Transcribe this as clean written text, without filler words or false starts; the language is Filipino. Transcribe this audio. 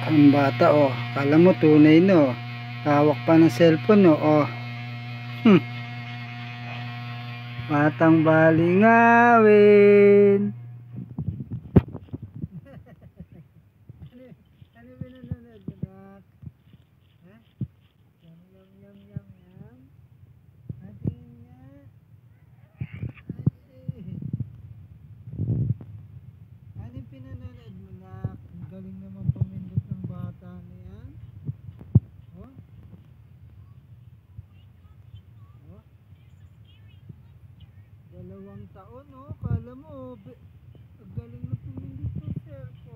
Ang bata oh, kala mo tunay no. Hawak pa ng cellphone no. Oh. Hmm. Batang balingawin. Ano ba nanonood anak? Ha? Yum yum yum yum yum. Atin nga. Ano yung pinanonood mo nak? Ang galing naman pumindot ng bata na yan. Oh? Oh? 2 taon oh. Kala mo, ang galing na pumindot ng cellphone.